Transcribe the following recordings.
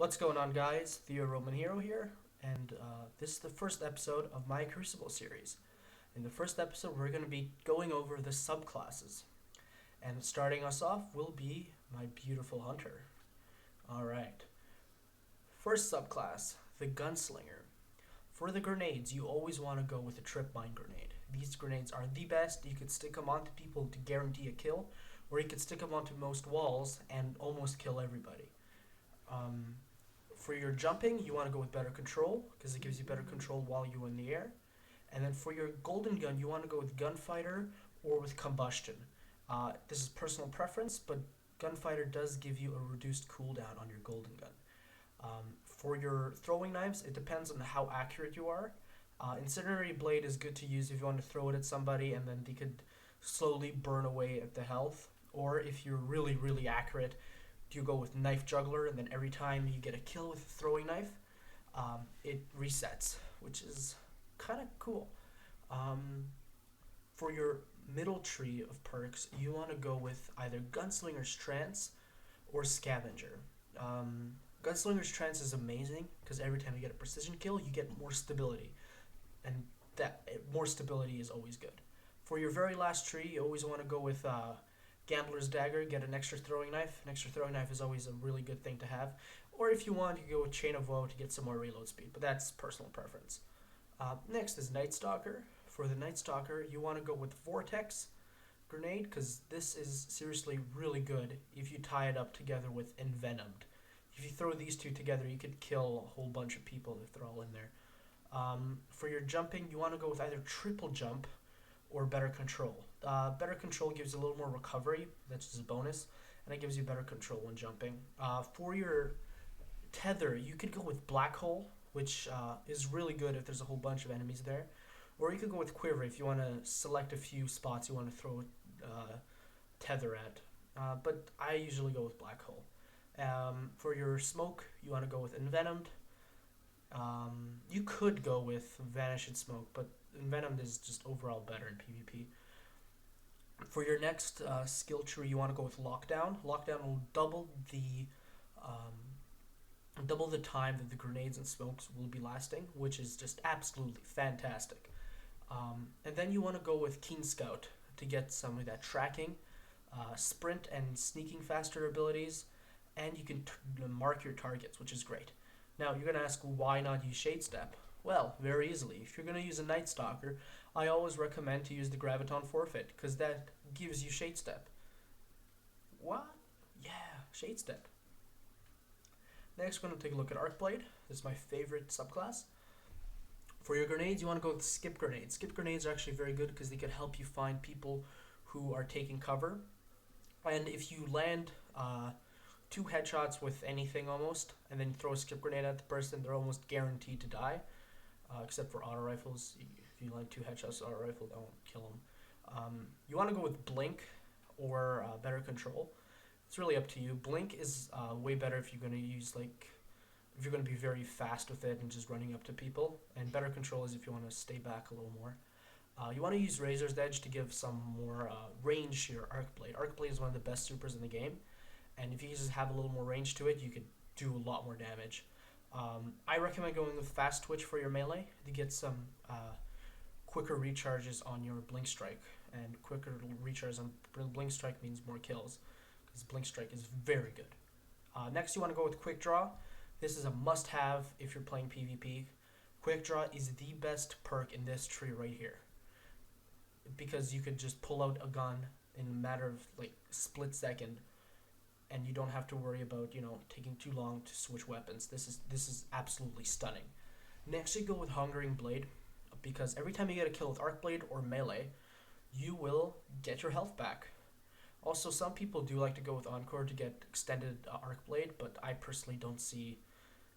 What's going on, guys? Theo Roman Hero here, and this is the first episode of my Crucible series. In the first episode, we're going to be going over the subclasses, and starting us off will be my beautiful hunter. Alright, first subclass, the Gunslinger. For the grenades, you always want to go with a trip mine grenade. These grenades are the best. You could stick them onto people to guarantee a kill, or you could stick them onto most walls and almost kill everybody. Um, for your jumping, you want to go with better control because it gives you better control while you're in the air. And then for your golden gun, you want to go with gunfighter or with combustion. This is personal preference, but gunfighter does give you a reduced cooldown on your golden gun. For your throwing knives, it depends on how accurate you are. Incendiary blade is good to use if you want to throw it at somebody and then they could slowly burn away at the health. Or if you're really, really accurate, you go with knife juggler, and then every time you get a kill with a throwing knife, it resets, which is kind of cool. For your middle tree of perks, you want to go with either Gunslinger's Trance or Scavenger. Gunslinger's Trance is amazing because every time you get a precision kill, you get more stability, and that more stability is always good. For your very last tree, you always want to go with Gambler's Dagger, get an extra throwing knife. An extra throwing knife is always a really good thing to have. Or if you want, you can go with Chain of Woe to get some more reload speed, but that's personal preference. Next is Night Stalker. For the Night Stalker, you want to go with Vortex Grenade, because this is seriously really good if you tie it up together with Envenomed. If you throw these two together, you could kill a whole bunch of people if they're all in there. For your jumping, you want to go with either Triple Jump or Better Control. Better Control gives you a little more recovery, that's just a bonus, and it gives you better control when jumping. For your tether, you could go with Black Hole, which is really good if there's a whole bunch of enemies there. Or you could go with Quiver if you want to select a few spots you want to throw tether at. But I usually go with Black Hole. For your smoke, you want to go with Envenomed. You could go with Vanished Smoke, but Envenomed is just overall better in PvP. For your next skill tree, you want to go with Lockdown. Lockdown will double the time that the grenades and smokes will be lasting, which is just absolutely fantastic. And then you want to go with Keen Scout to get some of that tracking, sprint and sneaking faster abilities, and you can mark your targets, which is great. Now, you're going to ask, why not use Shade Step? Well, very easily. If you're going to use a Night Stalker, I always recommend to use the Graviton Forfeit, because that gives you Shade Step. What? Yeah, Shade Step. Next, we're going to take a look at Arc Blade. This is my favorite subclass. For your grenades, you want to go with Skip Grenades. Skip Grenades are actually very good because they can help you find people who are taking cover. And if you land 2 headshots with anything almost, and then throw a skip grenade at the person, they're almost guaranteed to die. Except for auto rifles. If you land 2 headshots with auto rifle, that won't kill them. You want to go with Blink or Better Control. It's really up to you. Blink is way better if you're going to use if you're going to be very fast with it and just running up to people. And Better Control is if you want to stay back a little more. You want to use Razor's Edge to give some more range to your Arc Blade. Arc Blade is one of the best supers in the game. And if you just have a little more range to it, you could do a lot more damage. I recommend going with Fast Twitch for your melee to get some quicker recharges on your Blink Strike. And quicker recharges on Blink Strike means more kills, because Blink Strike is very good. Next, you want to go with Quick Draw. This is a must-have if you're playing PvP. Quick Draw is the best perk in this tree right here, because you could just pull out a gun in a matter of split second, and you don't have to worry about taking too long to switch weapons. This is absolutely stunning. Next, you go with Hungering Blade, because every time you get a kill with Arc Blade or melee, you will get your health back. Also, some people do like to go with Encore to get extended Arc Blade, but I personally don't see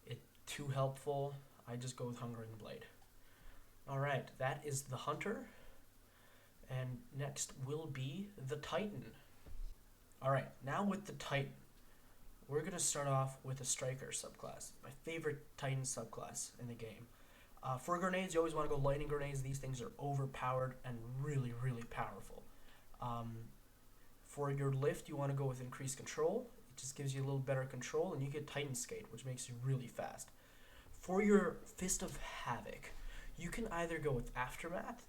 it too helpful. I just go with Hungering Blade. Alright, that is the Hunter. And next will be the Titan. Alright, now with the Titan, we're going to start off with a Striker subclass. My favorite Titan subclass in the game. For grenades, you always want to go Lightning Grenades. These things are overpowered and really, really powerful. For your lift, you want to go with Increased Control. just gives you a little better control, and you get Titan Skate, which makes you really fast. For your Fist of Havoc, you can either go with Aftermath,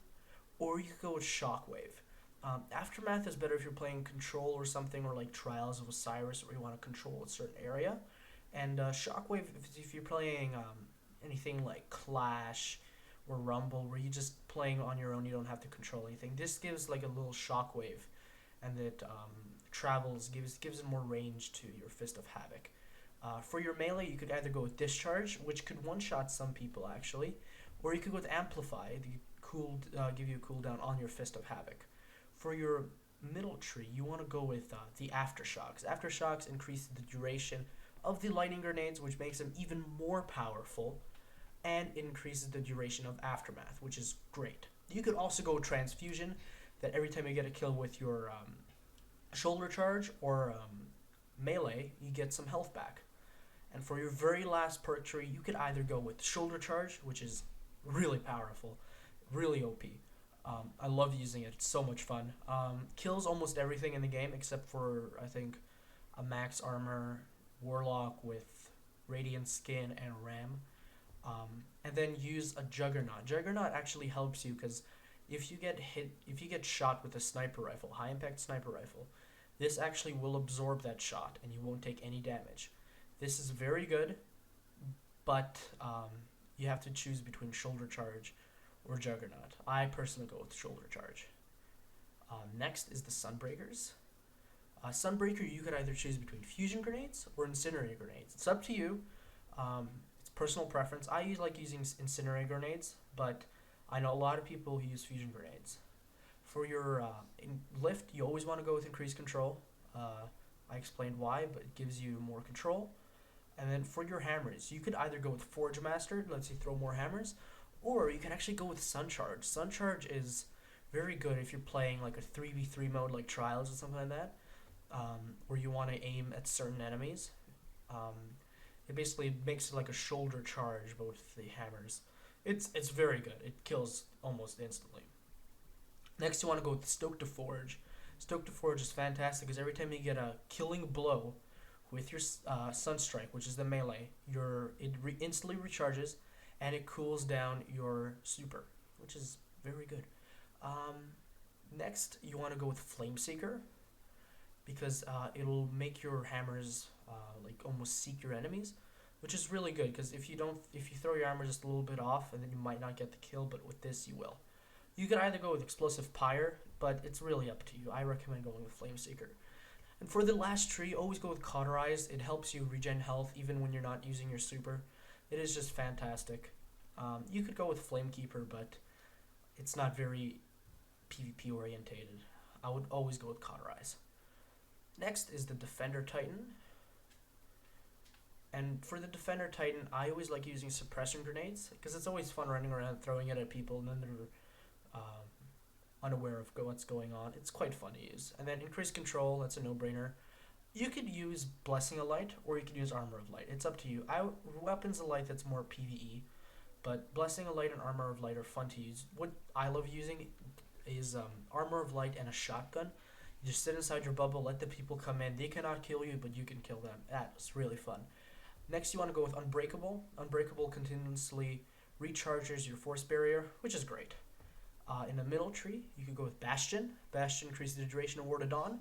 or you could go with Shockwave. Aftermath is better if you're playing Control or something, or like Trials of Osiris, where you want to control a certain area. And Shockwave, if you're playing anything like Clash or Rumble, where you're just playing on your own, you don't have to control anything. This gives like a little Shockwave, and it travels, gives it more range to your Fist of Havoc. For your melee, you could either go with Discharge, which could one-shot some people actually, or you could go with Amplify, give you a cooldown on your Fist of Havoc. For your middle tree, you want to go with the Aftershocks. Aftershocks increase the duration of the lightning grenades, which makes them even more powerful, and increases the duration of Aftermath, which is great. You could also go Transfusion, that every time you get a kill with your shoulder charge or melee, you get some health back. And for your very last perk tree, you could either go with shoulder charge, which is really powerful, really OP. I love using it. It's so much fun. Kills almost everything in the game except for, I think, a max armor Warlock with Radiant Skin and Ram. And then use a Juggernaut. Juggernaut actually helps you because if you get shot with a sniper rifle, high impact sniper rifle, this actually will absorb that shot and you won't take any damage. This is very good, but you have to choose between shoulder charge or Juggernaut. I personally go with shoulder charge. Next is the Sunbreakers. Sunbreaker, you could either choose between fusion grenades or incinerator grenades. It's up to you. It's personal preference. I like using incinerator grenades, but I know a lot of people who use fusion grenades. For your lift, you always want to go with increased control. I explained why, but it gives you more control. And then for your hammers, you could either go with Forge Master, lets you throw more hammers, or you can actually go with Suncharge. Suncharge is very good if you're playing like a 3v3 mode like Trials or something like that, where you want to aim at certain enemies. It basically makes it like a shoulder charge, but with the hammers. It's very good. It kills almost instantly. Next, you want to go with Stoke to Forge. Stoke to Forge is fantastic because every time you get a killing blow with your Sunstrike, which is the melee, instantly recharges, and it cools down your super, which is very good. Next, you want to go with Flameseeker because it'll make your hammers like almost seek your enemies, which is really good because if you throw your armor just a little bit off, and then you might not get the kill, but with this you will. You can either go with Explosive Pyre, but it's really up to you. I recommend going with Flameseeker. And for the last tree, always go with Cauterize. It helps you regen health even when you're not using your super. It is just fantastic. You could go with Flamekeeper, but it's not very PvP orientated. I would always go with Cauterize. Next is the Defender Titan. And for the Defender Titan, I always like using suppression grenades because it's always fun running around throwing it at people and then they're unaware of what's going on. It's quite fun to use. And then Increased Control, that's a no-brainer. You could use Blessing of Light or you could use Armor of Light. It's up to you. Weapons of Light, that's more PvE. But Blessing of Light and Armor of Light are fun to use. What I love using is Armor of Light and a shotgun. You just sit inside your bubble, let the people come in. They cannot kill you, but you can kill them. That's really fun. Next, you want to go with Unbreakable. Unbreakable continuously recharges your Force Barrier, which is great. In the middle tree, you could go with Bastion. Bastion increases the duration of Ward of Dawn.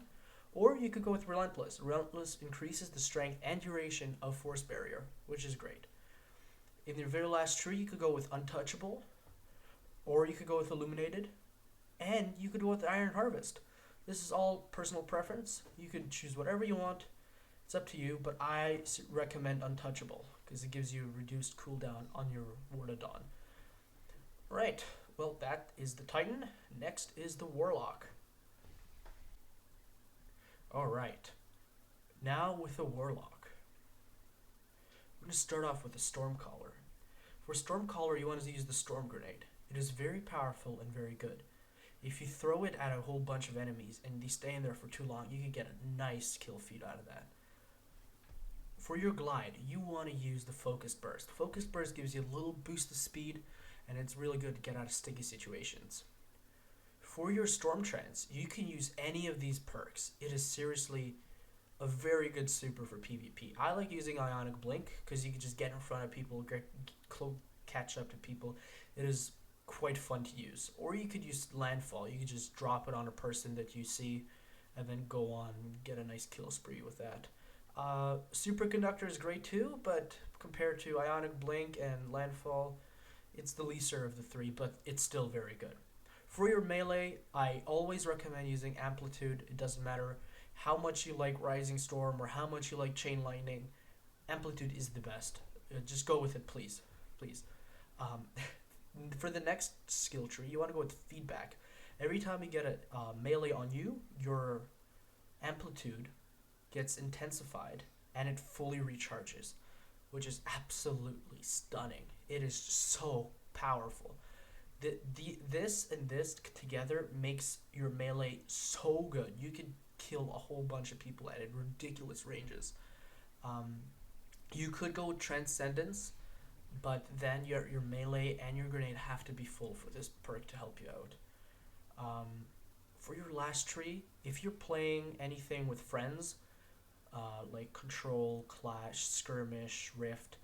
Or you could go with Relentless. Relentless increases the strength and duration of Force Barrier, which is great. In your very last tree, you could go with Untouchable. Or you could go with Illuminated. And you could go with Iron Harvest. This is all personal preference. You can choose whatever you want. It's up to you, but I recommend Untouchable because it gives you reduced cooldown on your Ward of Dawn. Right, well, that is the Titan. Next is the Warlock. Alright, now with the Warlock. I'm going to start off with the Stormcaller. For Stormcaller, you want to use the Storm Grenade. It is very powerful and very good. If you throw it at a whole bunch of enemies and they stay in there for too long, you can get a nice kill feed out of that. For your Glide, you want to use the Focused Burst. Focused Burst gives you a little boost of speed, and it's really good to get out of sticky situations. For your Storm Trance, you can use any of these perks. It is seriously a very good super for PvP. I like using Ionic Blink because you can just get in front of people, catch up to people. It is quite fun to use. Or you could use Landfall. You could just drop it on a person that you see and then go on and get a nice kill spree with that. Superconductor is great too, but compared to Ionic Blink and Landfall, it's the lesser of the three, but it's still very good. For your melee, I always recommend using Amplitude. It doesn't matter how much you like Rising Storm or how much you like Chain Lightning. Amplitude is the best. Just go with it, please. Please. For the next skill tree, you want to go with Feedback. Every time you get a melee on you, your Amplitude gets intensified and it fully recharges, which is absolutely stunning. It is just so powerful. This and this together makes your melee so good. You can kill a whole bunch of people at ridiculous ranges. You could go with Transcendence, but then your melee and your grenade have to be full for this perk to help you out. For your last tree, if you're playing anything with friends, like Control, Clash, Skirmish, Rift,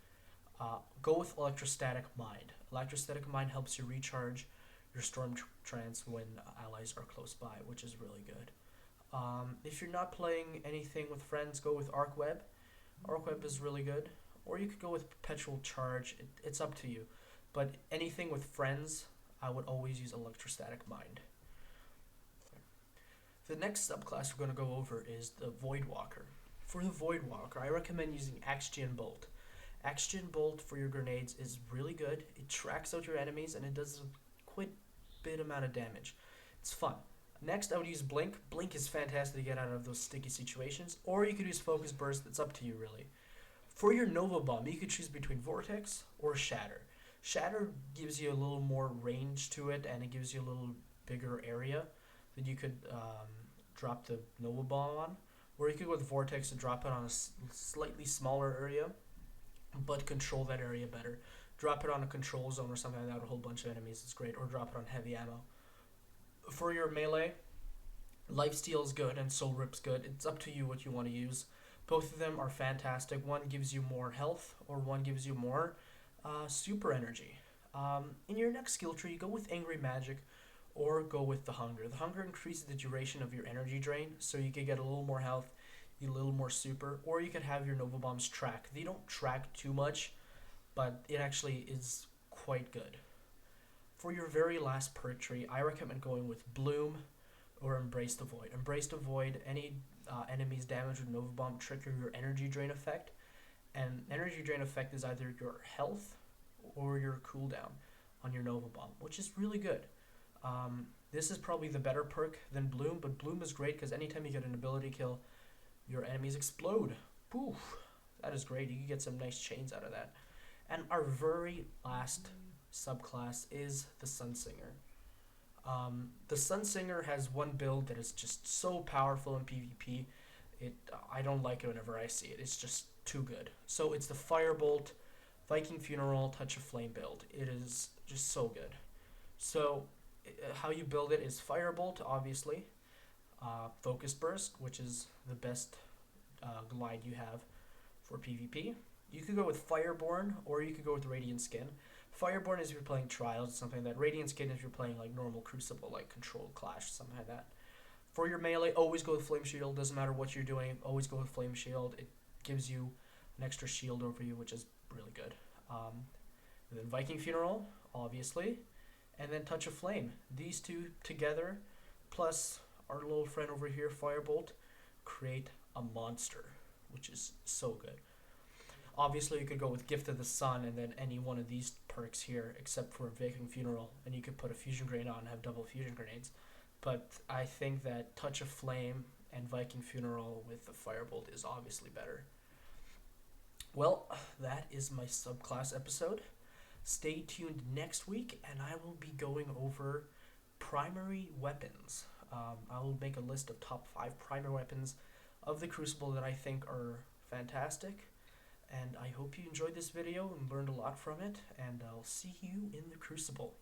go with Electrostatic Mind. Electrostatic Mind helps you recharge your Storm Trance when allies are close by, which is really good. If you're not playing anything with friends, go with Arc Web. Arc Web is really good. Or you could go with Perpetual Charge. It's up to you. But anything with friends, I would always use Electrostatic Mind. The next subclass we're going to go over is the Voidwalker. For the Voidwalker, I recommend using Axion Bolt. Axion Bolt for your grenades is really good. It tracks out your enemies and it does a quite bit amount of damage. It's fun. Next, I would use Blink. Blink is fantastic to get out of those sticky situations. Or you could use Focus Burst. It's up to you, really. For your Nova Bomb, you could choose between Vortex or Shatter. Shatter gives you a little more range to it and it gives you a little bigger area that you could drop the Nova Bomb on. Or you could go with Vortex and drop it on a slightly smaller area, but control that area better. Drop it on a control zone or something like that, a whole bunch of enemies, it's great. Or drop it on heavy ammo. For your melee, Lifesteal is good and Soul Rip's good. It's up to you what you want to use. Both of them are fantastic. One gives you more health, or one gives you more super energy. In your next skill tree, go with Angry Magic, or go with the Hunger. The Hunger increases the duration of your energy drain, so you could get a little more health, a little more super, or you could have your Nova Bombs track. They don't track too much, but it actually is quite good. For your very last perk tree, I recommend going with Bloom or Embrace the Void. Embrace the Void, any enemies damaged with Nova Bomb trigger your energy drain effect, and energy drain effect is either your health or your cooldown on your Nova Bomb, which is really good. This is probably the better perk than Bloom, but Bloom is great because anytime you get an ability kill, your enemies explode. Poof, that is great. You can get some nice chains out of that. And our very last subclass is the Sunsinger. The Sunsinger has one build that is just so powerful in PvP. I don't like it whenever I see it. It's just too good. So it's the Firebolt, Viking Funeral, Touch of Flame build. It is just so good. So how you build it is Firebolt, obviously. Focus Burst, which is the best glide you have for PvP. You could go with Fireborn, or you could go with Radiant Skin. Fireborn is if you're playing Trials, something like that. Radiant Skin if you're playing like normal Crucible, like Control, Clash, something like that. For your melee, always go with Flame Shield. Doesn't matter what you're doing, always go with Flame Shield. It gives you an extra shield over you, which is really good. And then Viking Funeral, obviously. And then Touch of Flame. These two together, plus our little friend over here, Firebolt, create a monster, which is so good. Obviously, you could go with Gift of the Sun and then any one of these perks here, except for Viking Funeral, and you could put a fusion grenade on and have double fusion grenades. But I think that Touch of Flame and Viking Funeral with the Firebolt is obviously better. Well, that is my subclass episode. Stay tuned next week, and I will be going over primary weapons. I will make a list of top 5 primary weapons of the Crucible that I think are fantastic. And I hope you enjoyed this video and learned a lot from it, and I'll see you in the Crucible.